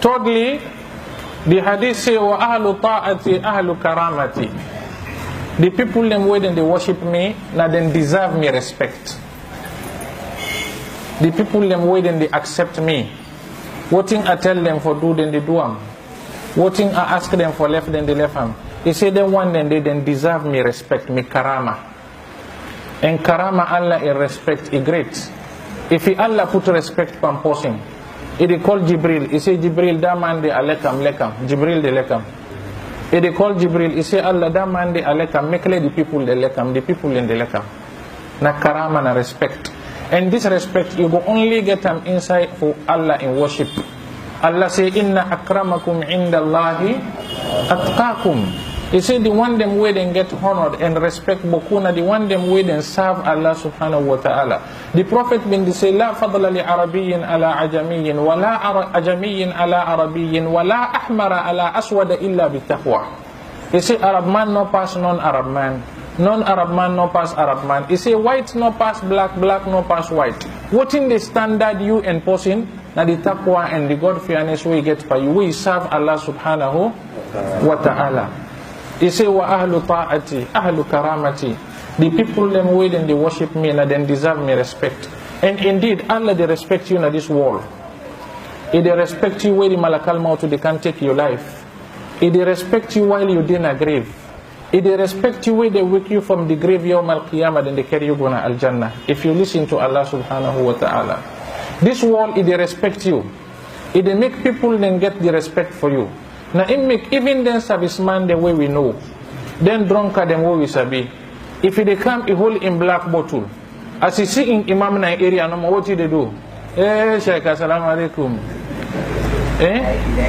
Thirdly, the hadith say, wa ahlu ta'ati ahlu karamati. The people them way then they worship me, now then deserve me respect. The people them way then they accept me. What thing I tell them for do, then they do them. What thing I ask them for left, then they left them. He say them one, then they then deserve me respect, me karama. And karama Allah in respect is great. If he Allah put respect per person, he call Jibril. He say Jibril that man de alekam lekam. Jibril de lekam. He call Jibril. He say Allah that man de alekam. Make the people de lekam. The people in the lekam. Na karama na respect. And this respect you go only get them inside for Allah in worship. Allah say inna akramakum indallahi atqakum. He said the one them way then get honored and respect bokuna, the one them way then serve Allah subhanahu wa ta'ala. The Prophet bin say la fadla li arabiyyin ala ajamiyyin wa la ajamiyyin ala arabiyyin wa la ahmara ala aswada illa bitaqwa. He say Arab man no pass non-Arab man, non-Arab man no pass Arab man. He say white no pass black, black no pass white. What in the standard you and person, na the taqwa and the God fearness we get for you, we serve Allah subhanahu wa ta'ala. He say wa ahlu ta'ati ahlu karamati. The people them way then they worship me and then deserve me respect. And indeed Allah they respect you in this world. If they respect you where the malakal maut they can take your life. If they respect you while you in a grave. If they respect you where they wake you from the grave yawm al-qiyamah, then they carry you gonna al-jannah. If you listen to Allah subhanahu wa ta'ala. This world, if they respect you, if they make people then get the respect for you. Now even then serviceman the way we know, then drunkard them way we sabi. If they come a hole in black bottle, as you see in Imam na area, no what do they do? Sheik, assalamu alaikum.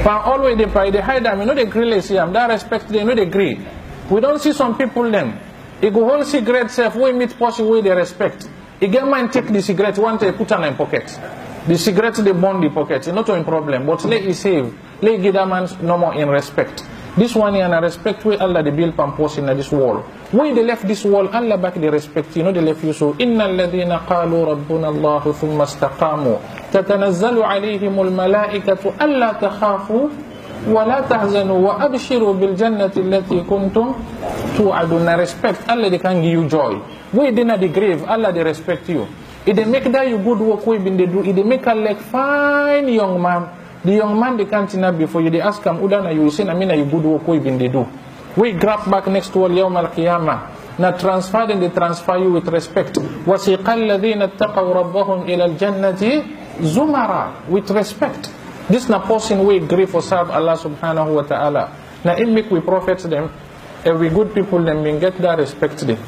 But always they pay, they hide them, you know they grill see them, that respect they know they agree. We don't see some people then. They go hold cigarette self, we meet person where they respect. He get man take the cigarette, one day put in pocket. The cigarette they burn the pocket, not a problem, but let it save. Let give that man no more in respect. This one here, and respect where Allah they build pampos in this wall. When they left this wall, Allah back they respect. You know they left you so. Inna alladhina qalu rabbuna Allahu thumma istaqamu tatanazzalu alayhimul malaikatu alla takhafu wa la tahzanu wa abshiru bil jannati allati kuntum tu'adun. Respect Allah they can give you joy. When they in the grave, Allah they respect you. If they make that you good work we been they do, if they make a like fine young man. The young man they can't enough before you they ask him udana you say I mean you good work we been they do. We grab back next to yawm al-qiyamah. Now transfer then they transfer you with respect. وَسِقَ الَّذِينَ اتَّقَوْا رَبَّهُمْ إِلَى الْجَنَّةِ زُمَرًا. With respect. This na person we agree for serve Allah subhanahu wa ta'ala. Now it make we prophets them, every good people them being get that respect them.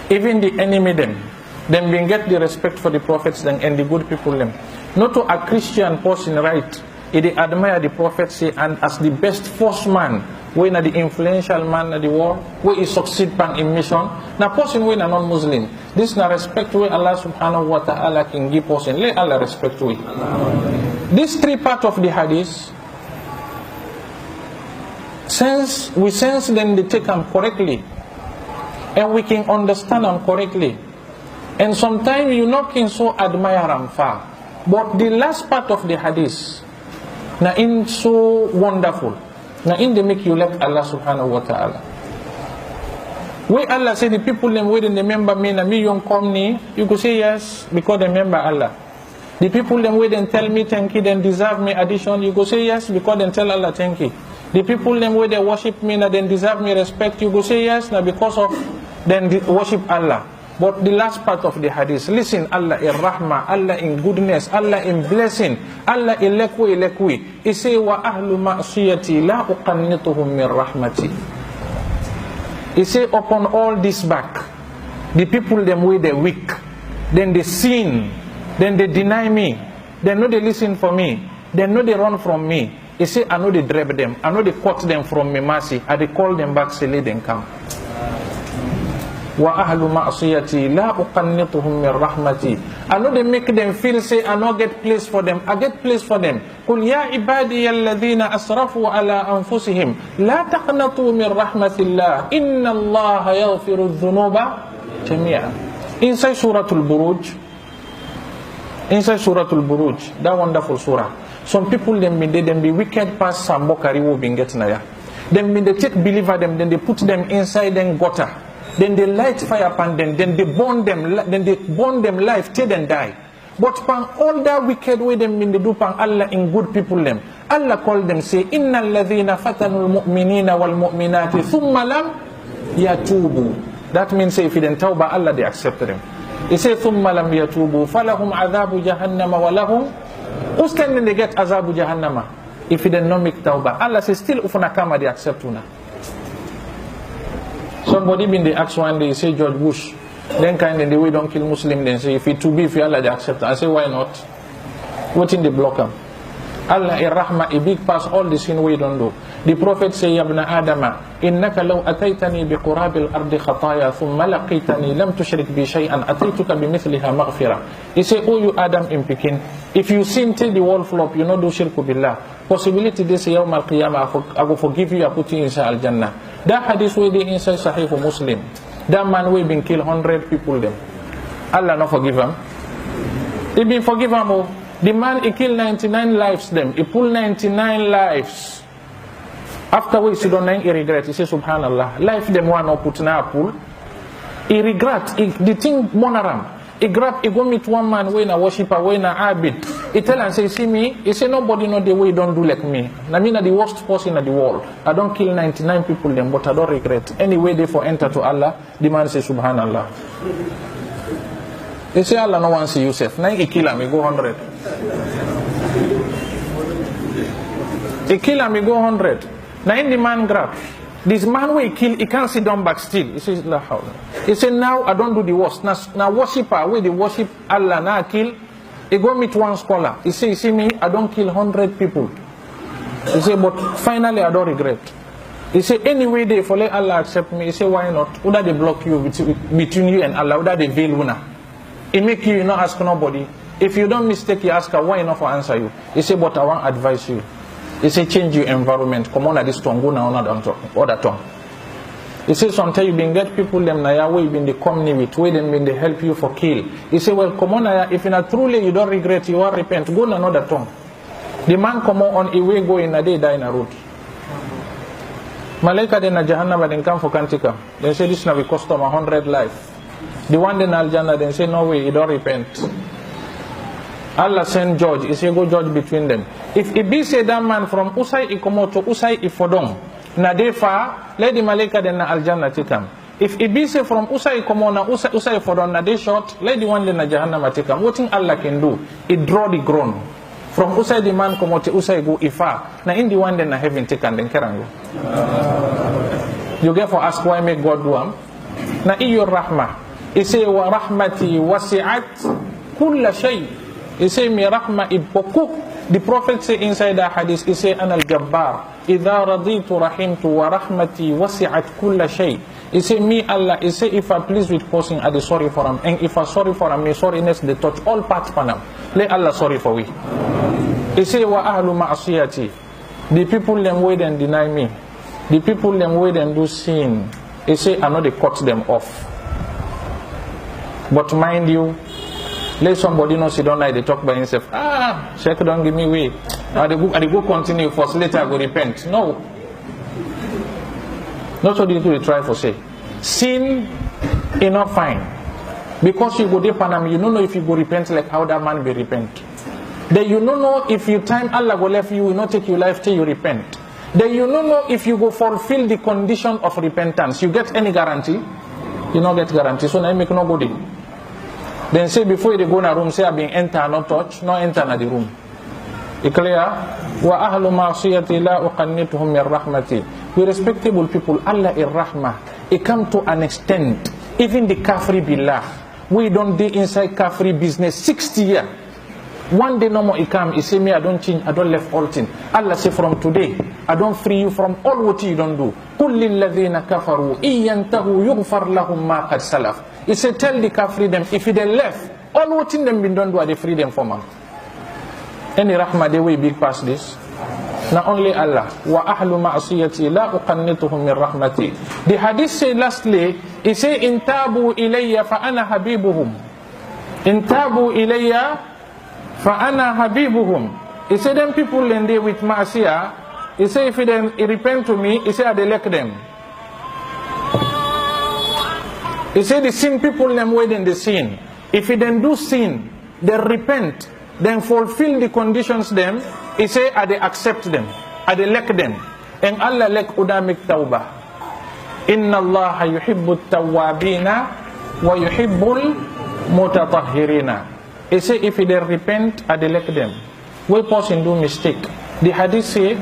Even the enemy them being get the respect for the prophets them and the good people them. Not to a Christian person right, if they admire the prophet say and as the best first man, when the influential man of the world, where he succeed pan in mission, now person when a non-Muslim. This na respect where Allah subhanahu wa ta'ala can give person. Let Allah respect we. These three parts of the hadith, we sense them they take them correctly. And we can understand them correctly. And sometimes you not can so admire them far. But the last part of the hadith, na in so wonderful, na in they make you like Allah subhanahu wa ta'ala. Where Allah say the people them waiting they remember me, na me young come ni, you could say yes because they remember Allah. The people them wait and tell me thank you, then deserve me addition, you go say yes because then tell Allah thank you. The people them where they worship me, na then deserve me respect, you go say yes, na because of then worship Allah. But the last part of the hadith, listen, Allah in rahmah, Allah in goodness, Allah in blessing, Allah in lekwi. He say, wa ahlu ma'siyati la uqannituhum min rahmati. He say, upon all this back, the people them way they weak, then they sin, then they deny me, then no they listen for me, then no they run from me. He say, I know they drive them, I know they cut them from me mercy, I they call them back, say let them come. Wa ahlu ma'siyati la uqannituhum min rahmati. I know they make them feel say I no get place for them. I get place for them. Qul ya ibadiyalladhina asrafu ala anfusihim la taqnatu min rahmatillah inna Allah yaghfiru dhunuba jami'a. Inside Surah Al-Buruj, that wonderful surah, Some people them be wicked past Sambokari will be get na ya. Then they take believer them, then they put them inside them gutter. Then they light fire upon them, then they burn them life till then die. But pan all that wicked way them they do pan Allah in good people them. Allah call them say, Innal ladhina fatanul mu'minina wal mu'minati thumma lam yatubu. That means say if you didn't tawbah, Allah they accepted them. He say thumma lam yatubu falahum adhabu jahannama walahum. Who's can they get azabu jahannama? If you didn't not make tawbah, Allah says still ufuna kama they accept una. Somebody been they ask one day, say George Bush, then kind of the way don't kill Muslim, then say if it to be if Allah they accept. I say why not? What in the block them? Allah irrahma a big pass all the sin we don't do. The Prophet say Yabna Adama, innaka law ataytani bi qurabil ardi khataya thumma laqitani lam tushrik bi shay'an ataytuka bi mithliha maghfira. He say, oh you Adam in Pekin, if you sin till the wall flop, you not do shirku billah. Possibility this yawm al qiyamah I will forgive you, I put you inside al jannah. That hadith way they inside Sahih Muslim. That man we been kill 100 people them. Allah not forgive him. He been forgive him. The man he killed 99 lives them. He pulled 99 lives. Afterwards he don't he regret. He say subhanallah. Life them one or put na pull. He regret. The thing monaram. He grab, he go meet one man when a worshipper, when a abid. He tell and say, see me. He say nobody know the way don't do like me. I mean the worst person in the world. I don't kill 99 people them, but I don't regret. Anyway they for enter to Allah. The man say subhanallah. He say Allah no one see Yusuf. Now he kill him, he go 100. He kill him, he go 100. Now in the man grab. This man will kill, he can't sit down back still. He says, La hawla. He said, now I don't do the worst. Now worshipper, where they worship Allah, now I kill. He go meet one scholar. He say, you see me, I don't kill 100 people. He say, but finally I don't regret. He say, anyway they for let Allah accept me. He say, why not? Would they block you between you and Allah? Would they veil una? He make you not ask nobody. If you don't mistake, you ask her, why not for answer you? He say, but I want advise you. He say, change your environment. Come on at this tongue, go now on other tongue. He say, sometimes you been get people them na way been they come near with, way them been they help you for kill. He say, well, come on, if in a truly you don't regret, you want repent, go on another tongue. The man come on a way go in a day, die in a road. Malaika then na Jahannam then come for Kantika. Then say, this now we cost them 100 life. The one then Al Jannah then say, no way, you don't repent. Allah send judge. He say go judge between them. If it be say that man from Usai Ikomoto Usai Ifodong, na de far, let the Malaika then na Al Jannah take him. If it be say from Usai Ikomo na Usai Ifodong na de short, let the one then na Jahannam take him. What thing Allah can do? It draw the ground. From Usai the man Komoto Usai go Ifa. Na in the one then na heaven take and then Kerango. You get for ask why make God do am? Na iyo rahmah. He say wa rahmati wasi'at kulla shay. He say mi rahma iboku. The Prophet say inside the hadith, he say ana al-jabbar idha raditu rahimtu wa rahmati wasi'at kulla shay. He say me Allah, he say if I please with person I be sorry for him, and if I sorry for him, me sorriness they touch all parts for him. Let Allah sorry for we. He say wa ahlu ma'asiyati. The people them wait and deny me. The people them wait and do sin. He say I know they cut them off. But mind you, let somebody know she don't like they talk by himself. Sheik don't give me way. I go continue first, later I go repent. No. Not so they try for say. Sin is not fine. Because you go deep and you don't know if you go repent like how that man will repent. Then you don't know if you time Allah go left you will not take your life till you repent. Then you don't know if you go fulfill the condition of repentance. You get any guarantee? You don't get guarantee. So now you make nobody. Then say before they go in a room, say I've been enter, not touch, not enter in the room. It's clear? Wa ahlu ma'asiyati la uqannituhum min rahmati. We respectable people, Allah is rahmah. It come to an extent, even the kafri billah. We don't do inside kafri business 60 years. One day no more it come, he say me I don't change, I don't left all thing. Allah say from today, I don't free you from all what you don't do. Qul lil ladhina kafaru iyantahu yughfar lahum ma qad salaf. He said, tell the kafir them, if they left, all what in them been done, do are they free them from them. Any rahmah, they will big past this. Not only Allah. Wa ahlu ma'asiyati la uqannituhum min rahmati. The hadith say lastly, he say, intabu ilayya fa ana habibuhum. Intabu ilayya fa ana habibuhum. He said, them people in there with Marcia, he said, if they repent to me, he said, I elect them. He said, the sin people them way in the sin. If they then do sin, they repent, then fulfill the conditions them, he said, I accept them, I elect them. And Allah lek udamik tawbah. Inna Allah yuhibbu tawabina wa yuhibbul mutatahhirina. He say if they repent, I elect them. We person do mistake. The hadith say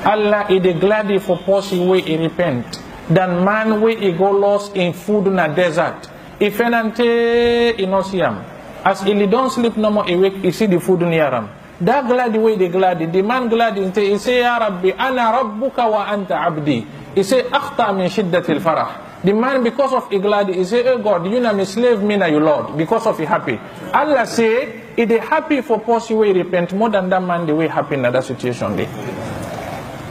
Allah is glad for person way he repent than man way he go lost in food in a desert. If enante inosiam, as he don't sleep no more awake, he see the food near him. That glad way they glad. The man glad he say Ya Rabbi ana rabbuka wa anta abdi. He say akhta min shiddatil farah. The man, because of glad, he say, oh God, you know me slave, me na you Lord, because of he happy. Allah say, if they happy for person way repent more than that man, the way happy in that situation.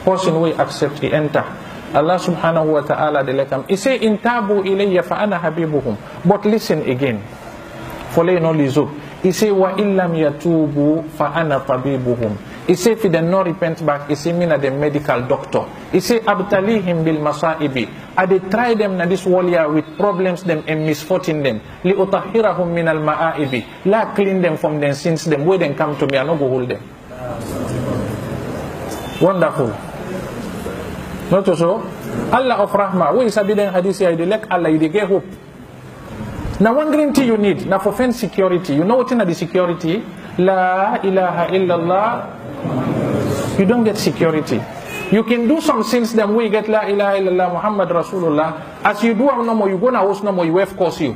Person way accept, he enter. Allah subhanahu wa ta'ala, they let him. He say, in tabu ilayya fa ana habibuhum. But listen again. Follow no lizo. He say, wa illam yatubu fa ana tabibuhum. He say, if they not repent back, he say, me na the medical doctor. He say, abtalihim bil masaibi. I they try them na this world here with problems them and misfortune them. Li utahhirahum min al ma'aibi. La clean them from their sins them. Where they come to me, I no go hold them. Wonderful. Not so? Allah of Rahmah. We sabi den hadith here, they like Allah, they get hope. Now one green thing you need, now for fence security. You know what in the security? La ilaha illallah. You don't get security. You can do some things then we get la ilaha illallah Muhammad Rasulullah. As you do no more, you go na house no more, you have course you.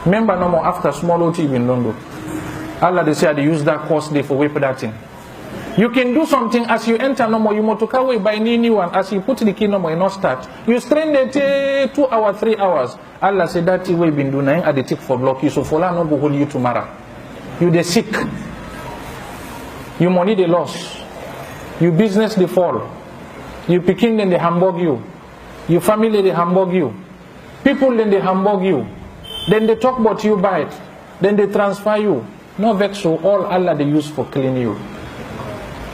Remember no more after small OT in London. Allah they say they use that course day for whip that thing. You can do something as you enter no more, you motoka way by new one. As you put the key no more, you not start. You strain it 2 hours, 3 hours. Allah said that way been doing at the tick for block you. So for no go hold you tomorrow. You the sick. You money the loss. You business the fall. You picking then they hamburg you. You family they hamburg you. People then they hamburg you. Then they talk about you by it. Then they transfer you. No vex so all Allah they use for clean you.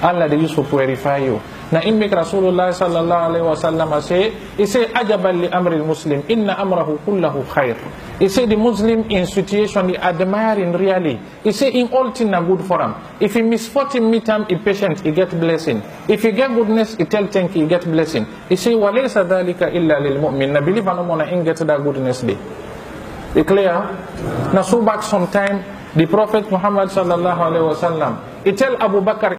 Allah they use for purify you. Now in make Rasulullah sallallahu alaihi wasallam say, he say ajaban li amri muslim inna amrahu kullahu khair. He say the Muslim in situation he admiring really. He say in all things are good for him. If he misfortune meet him, he patient, he get blessing. If he get goodness, he tell thank you, he get blessing. He say walaysa dhalika illa lil mu'min. Na believe no more in get that goodness day. It clear? Now so back sometime the Prophet Muhammad sallallahu alaihi wasallam he tell Abu Bakr